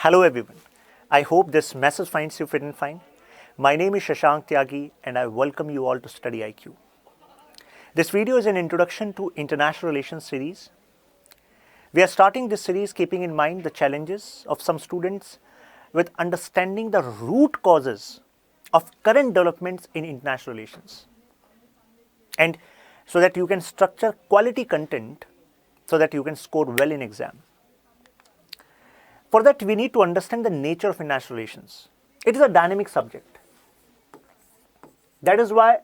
Hello everyone. I hope this message finds you fit and fine. My name is Shashank Tyagi and I welcome you all to StudyIQ. This video is an introduction to International Relations series. We are starting this series keeping in mind the challenges of some students with understanding the root causes of current developments in international relations. And so that you can structure quality content so that you can score well in exam. For that, we need to understand the nature of international relations. It is a dynamic subject. That is why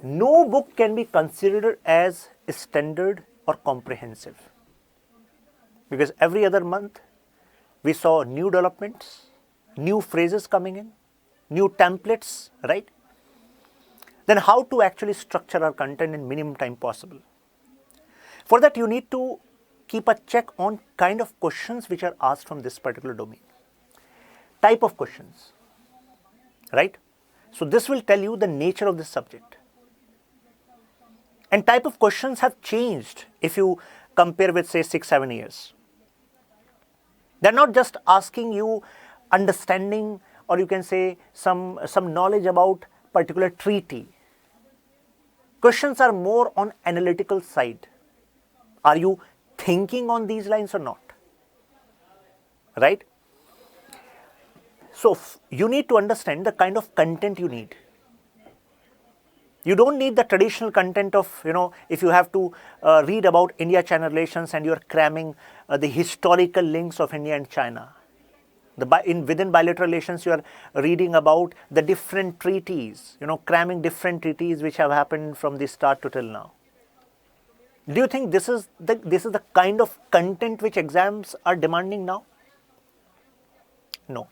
no book can be considered as standard or comprehensive. Because every other month, we saw new developments, new phrases coming in, new templates, right? Then how to actually structure our content in minimum time possible. For that, you need to keep a check on kind of questions which are asked from this particular domain. Type of questions, right? So this will tell you the nature of this subject. And type of questions have changed if you compare with say 6-7 years. They're not just asking you understanding or you can say some knowledge about particular treaty. Questions are more on analytical side. Are you thinking on these lines or not, right? So you need to understand the kind of content you need. You don't need the traditional content of, if you have to read about India-China relations and you're cramming the historical links of India and China. Within bilateral relations, you are reading about the different treaties, cramming different treaties which have happened from the start to till now. Do you think this is the kind of content which exams are demanding now? No.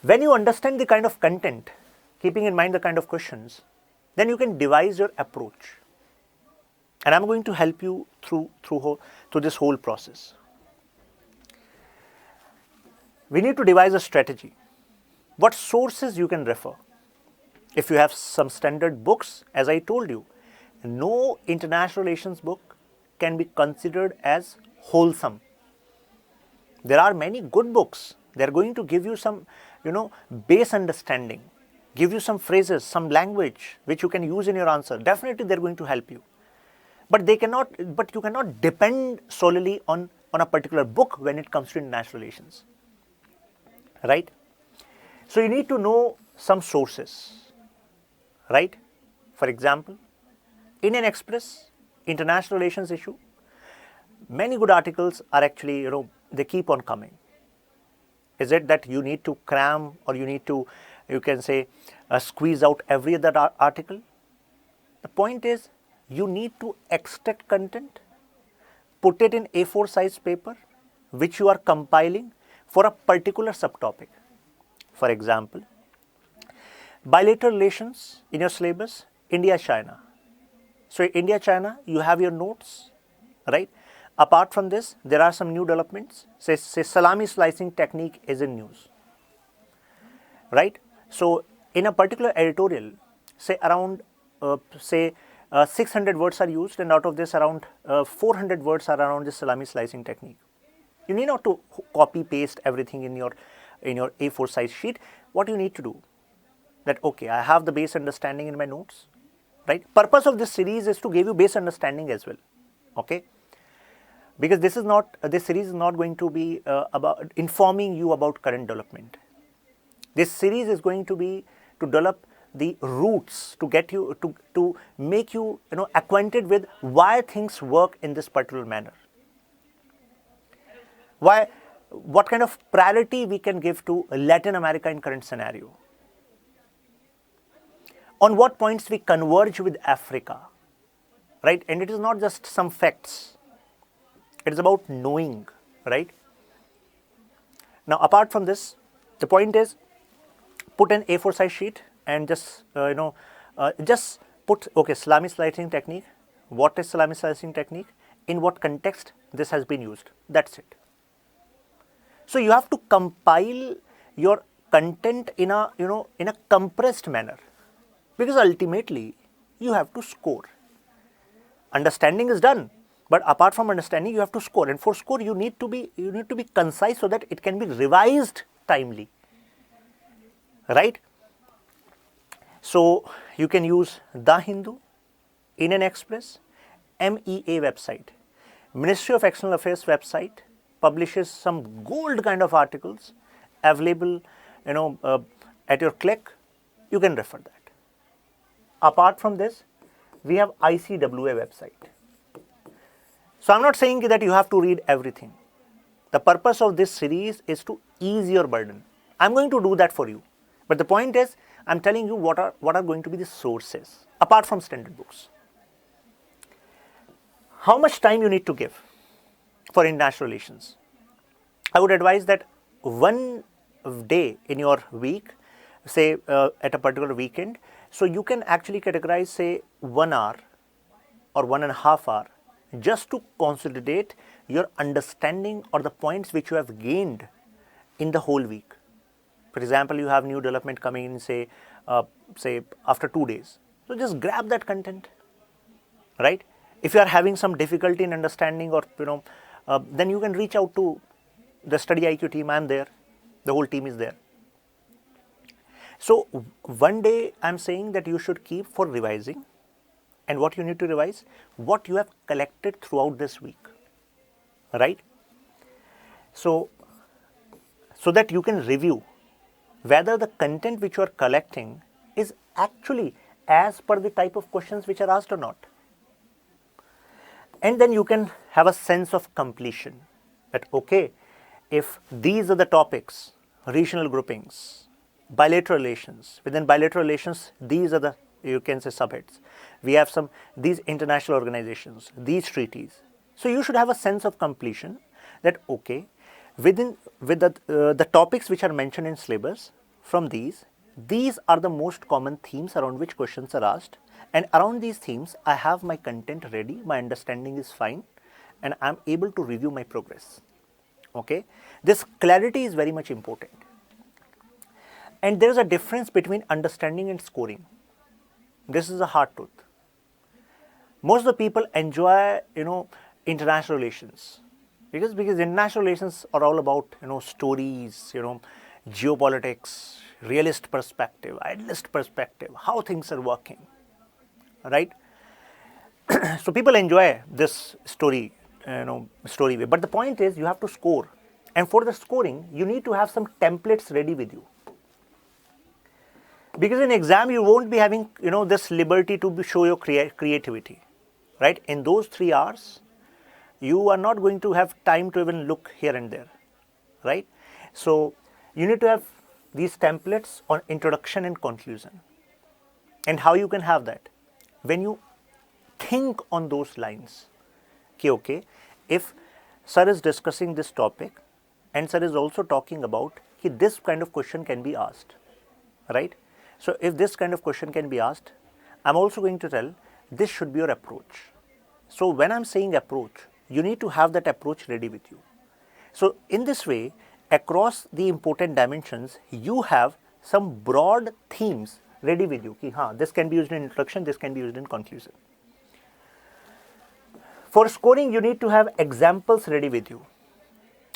When you understand the kind of content, keeping in mind the kind of questions, then you can devise your approach. And I'm going to help you through this whole process. We need to devise a strategy. What sources you can refer? If you have some standard books, as I told you, no international relations book can be considered as wholesome. There are many good books. They are going to give you some, base understanding, give you some phrases, some language which you can use in your answer. Definitely, they are going to help you. But you cannot depend solely on a particular book when it comes to international relations, right? So you need to know some sources, right? For example, Indian Express, international relations issue, many good articles are actually, they keep on coming. Is it that you need to cram or you need to, you can say, squeeze out every other article? The point is, you need to extract content, put it in A4 size paper, which you are compiling for a particular subtopic. For example, bilateral relations in your syllabus, India-China. So India-China, you have your notes, right? Apart from this, there are some new developments. Say salami slicing technique is in news, right? So in a particular editorial, say around 600 words are used, and out of this around 400 words are around this salami slicing technique. You need not to copy paste everything in your A4 size sheet. What you need to do, that okay, I have the base understanding in my notes. Right? Purpose of this series is to give you base understanding as well, okay? Because this series is not going to be about informing you about current development. This series is going to be to develop the roots, to get you to make you acquainted with why things work in this particular manner. What kind of priority we can give to Latin America in current scenario. On what points we converge with Africa, right? And it is not just some facts. It is about knowing, right? Now, apart from this, the point is, put an A4 size sheet and just, just put, okay, salami slicing technique. What is salami slicing technique? In what context this has been used? That's it. So you have to compile your content in a compressed manner. Because ultimately, you have to score. Understanding is done. But apart from understanding, you have to score, and for score you need to be concise so that it can be revised timely, right? So you can use The Hindu, Indian Express, MEA website, Ministry of External Affairs website publishes some gold kind of articles available, at your click. You can refer that. Apart from this, we have ICWA website. So I'm not saying that you have to read everything. The purpose of this series is to ease your burden. I'm going to do that for you. But the point is, I'm telling you what are going to be the sources apart from standard books. How much time you need to give for international relations? I would advise that one day in your week, say at a particular weekend, so you can actually categorize, say, 1 hour or 1.5 hours just to consolidate your understanding or the points which you have gained in the whole week. For example, you have new development coming in, say after 2 days. So just grab that content, right? If you are having some difficulty in understanding, or then you can reach out to the StudyIQ team. I'm there. The whole team is there. So one day I'm saying that you should keep for revising. And what you need to revise? What you have collected throughout this week, right? So that you can review whether the content which you are collecting is actually as per the type of questions which are asked or not. And then you can have a sense of completion that, okay, if these are the topics, regional groupings, bilateral relations, within bilateral relations, these are the, you can say, subheads. We have these international organizations, these treaties. So you should have a sense of completion that, okay, with the topics which are mentioned in syllabus, from these are the most common themes around which questions are asked, and around these themes I have my content ready, my understanding is fine, and I'm able to review my progress. Okay, this clarity is very much important. And there is a difference between understanding and scoring. This is a hard truth. Most of the people enjoy, international relations because international relations are all about, stories, geopolitics, realist perspective, idealist perspective, how things are working, right? So people enjoy this story way. But the point is, you have to score, and for the scoring, you need to have some templates ready with you. Because in exam, you won't be having, this liberty to show your creativity, right? In those 3 hours, you are not going to have time to even look here and there, right? So you need to have these templates on introduction and conclusion. And how you can have that? When you think on those lines. Okay, if sir is discussing this topic and sir is also talking about this kind of question can be asked, right? So if this kind of question can be asked, I'm also going to tell this should be your approach. So when I'm saying approach, you need to have that approach ready with you. So in this way, across the important dimensions, you have some broad themes ready with you. This can be used in introduction, this can be used in conclusion. For scoring, you need to have examples ready with you.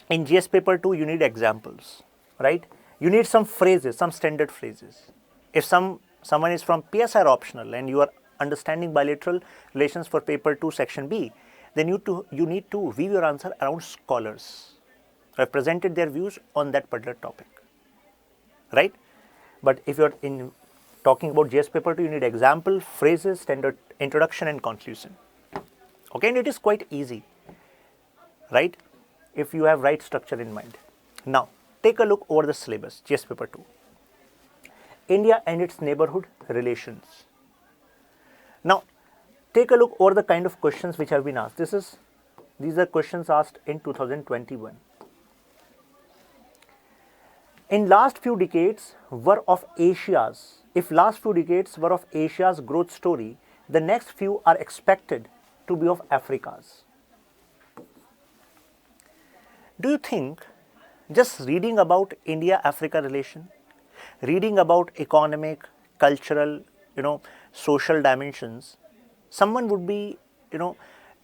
In GS paper 2, you need examples, right? You need some phrases, some standard phrases. If someone is from PSR optional and you are understanding bilateral relations for paper 2 section B, then you need to weave your answer around scholars who have presented their views on that particular topic, right? But if you are talking about GS paper 2, you need example, phrases, standard introduction and conclusion. Okay, and it is quite easy, right? If you have right structure in mind. Now, take a look over the syllabus, GS paper 2. India and its neighborhood relations. Now, take a look over the kind of questions which have been asked. These are questions asked in 2021. In last few decades were of Asia's, if last few decades were of Asia's growth story, the next few are expected to be of Africa's. Do you think just reading about India-Africa relation, reading about economic, cultural, social dimensions, someone would be,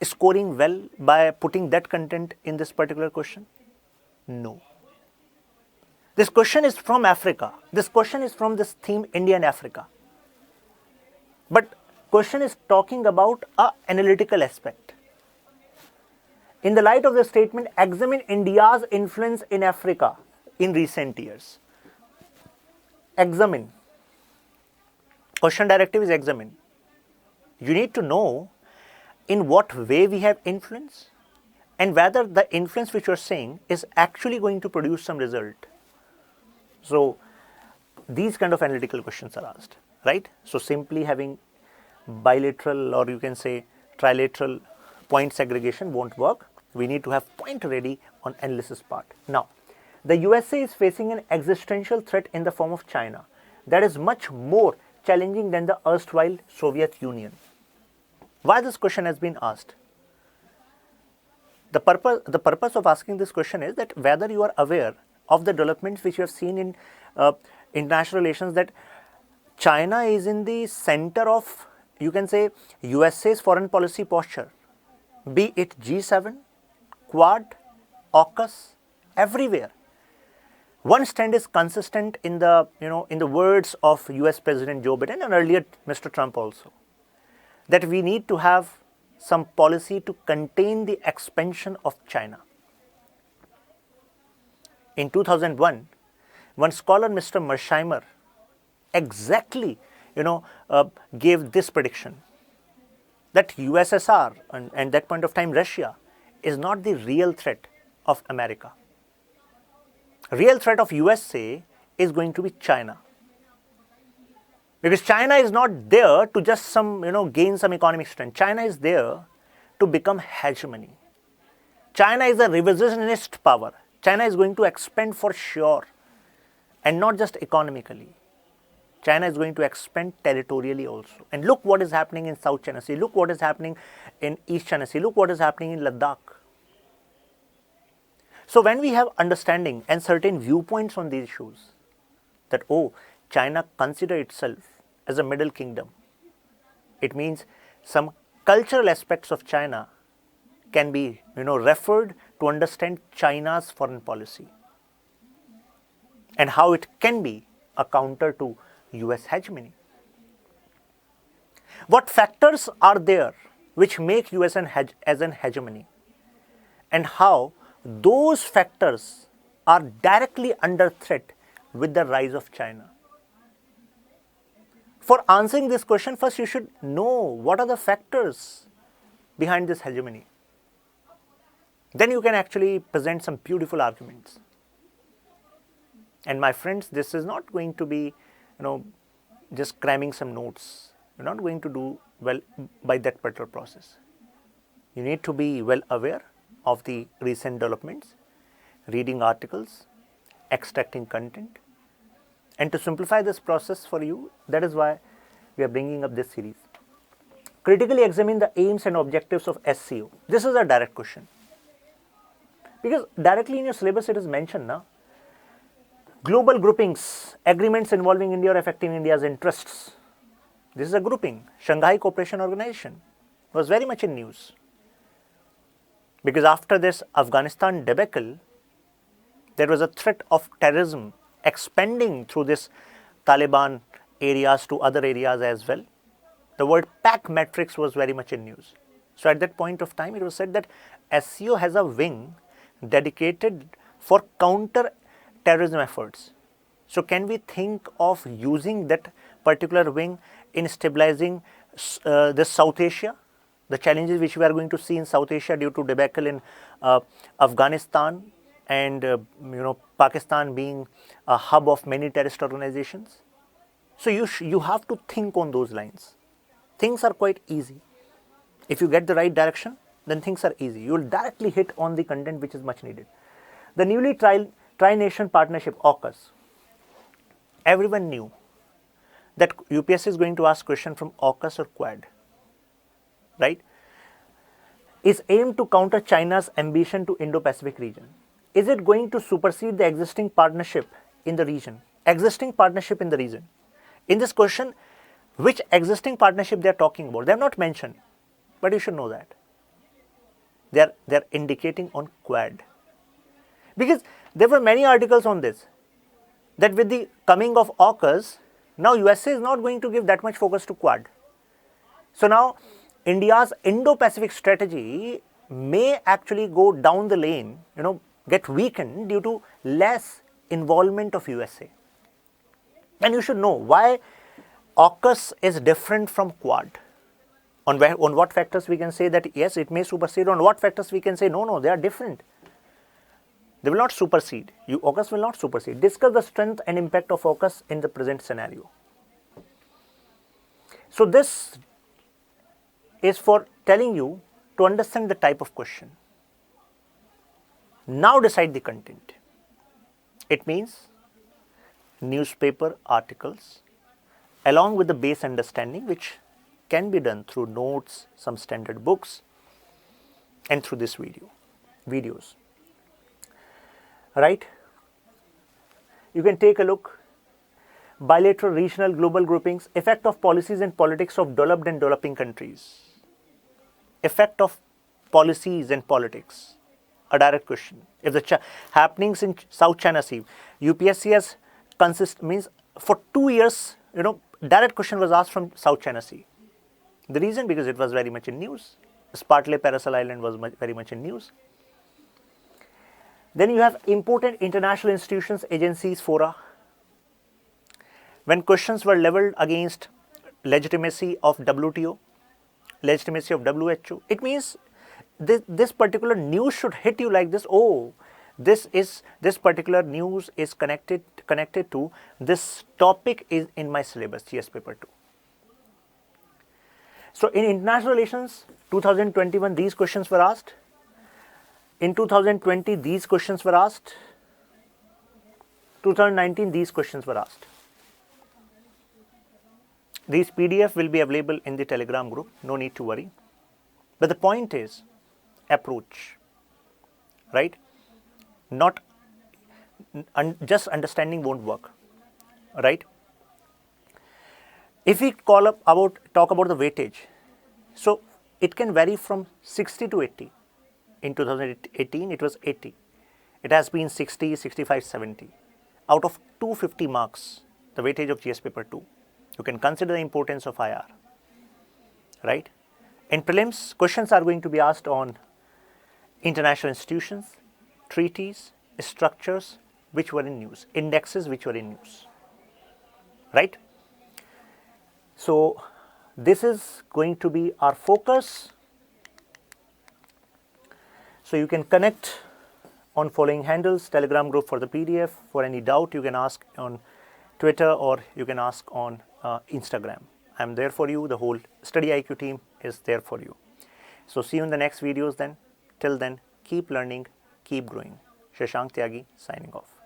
scoring well by putting that content in this particular question? No. This question is from Africa. This question is from this theme India and Africa. But question is talking about an analytical aspect. In the light of the statement, examine India's influence in Africa in recent years. Examine. Question directive is examine. You need to know in what way we have influence and whether the influence which you are saying is actually going to produce some result. So these kind of analytical questions are asked, right? So simply having bilateral or you can say trilateral point segregation won't work. We need to have point ready on analysis part. Now, the USA is facing an existential threat in the form of China that is much more challenging than the erstwhile Soviet Union. Why this question has been asked? The purpose of asking this question is that whether you are aware of the developments which you have seen in international relations, that China is in the center of, you can say, USA's foreign policy posture, be it G7, Quad, AUKUS, everywhere. One stand is consistent in the, in the words of US President Joe Biden and earlier Mr. Trump also, that we need to have some policy to contain the expansion of China. In 2001, one scholar, Mr. Mersheimer, exactly, gave this prediction that USSR and at that point of time Russia is not the real threat of America. Real threat of USA is going to be China. Because China is not there to just gain some economic strength. China is there to become hegemony. China is a revisionist power. China is going to expand for sure, and not just economically. China is going to expand territorially also. And look what is happening in South China Sea. Look what is happening in East China Sea. Look what is happening in Ladakh. So when we have understanding and certain viewpoints on these issues, that China consider itself as a middle kingdom, it means some cultural aspects of China can be referred to understand China's foreign policy and how it can be a counter to US hegemony. What factors are there which make US as an hegemony, and how those factors are directly under threat with the rise of China? For answering this question, first you should know what are the factors behind this hegemony. Then you can actually present some beautiful arguments. And my friends, this is not going to be, just cramming some notes. You're not going to do well by that particular process. You need to be well aware of the recent developments, reading articles, extracting content. And to simplify this process for you, that is why we are bringing up this series. Critically examine the aims and objectives of SCO. This is a direct question. Because directly in your syllabus it is mentioned now. Global groupings, agreements involving India or affecting India's interests. This is a grouping. Shanghai Cooperation Organization was very much in news. Because after this Afghanistan debacle, there was a threat of terrorism expanding through this Taliban areas to other areas as well. The word PAC matrix was very much in news. So at that point of time, it was said that SCO has a wing dedicated for counter-terrorism efforts. So can we think of using that particular wing in stabilizing this South Asia? The challenges which we are going to see in South Asia due to debacle in Afghanistan and Pakistan being a hub of many terrorist organizations. So you have to think on those lines. Things are quite easy. If you get the right direction, then things are easy. You will directly hit on the content which is much needed. The newly tri-nation partnership, AUKUS. Everyone knew that UPSC is going to ask question from AUKUS or Quad, right? Is aimed to counter China's ambition to Indo-Pacific region. Is it going to supersede the existing partnership in the region? Existing partnership in the region. In this question, which existing partnership they are talking about? They have not mentioned, but you should know that. They're indicating on Quad. Because there were many articles on this, that with the coming of AUKUS, now USA is not going to give that much focus to Quad. So now India's Indo-Pacific strategy may actually go down the lane, get weakened due to less involvement of USA. And you should know why AUKUS is different from Quad. On what factors we can say that yes, it may supersede, on what factors we can say no, they are different. They will not supersede. AUKUS will not supersede. Discuss the strength and impact of AUKUS in the present scenario. So this is for telling you to understand the type of question. Now decide the content. It means newspaper articles along with the base understanding, which can be done through notes, some standard books, and through this videos. Right? You can take a look. Bilateral, regional, global groupings, effect of policies and politics of developed and developing countries. Effect of policies and politics. A direct question. If the happenings in South China Sea, UPSC has means for 2 years, direct question was asked from South China Sea. The reason, because it was very much in news. Spratly Paracel Island was very much in news. Then you have important international institutions, agencies, fora. When questions were leveled against legitimacy of WTO, legitimacy of WHO, it means this particular news should hit you like this. Oh, this particular news is connected to this topic is in my syllabus, GS paper 2. So in international relations, 2021, these questions were asked. In 2020, these questions were asked. 2019, these questions were asked. These PDF will be available in the Telegram group, no need to worry. But the point is approach, right? Not just understanding won't work, right? If we talk about the weightage, so it can vary from 60 to 80. In 2018, it was 80. It has been 60, 65, 70. Out of 250 marks, the weightage of GS paper 2. You can consider the importance of IR, right? In prelims, questions are going to be asked on international institutions, treaties, structures which were in news, indexes which were in news, right? So this is going to be our focus. So you can connect on following handles, Telegram group for the PDF. For any doubt, you can ask on Twitter or you can ask on Instagram. I'm there for you. The whole StudyIQ team is there for you. So see you in the next videos then. Till then, keep learning, keep growing. Shashank Tyagi signing off.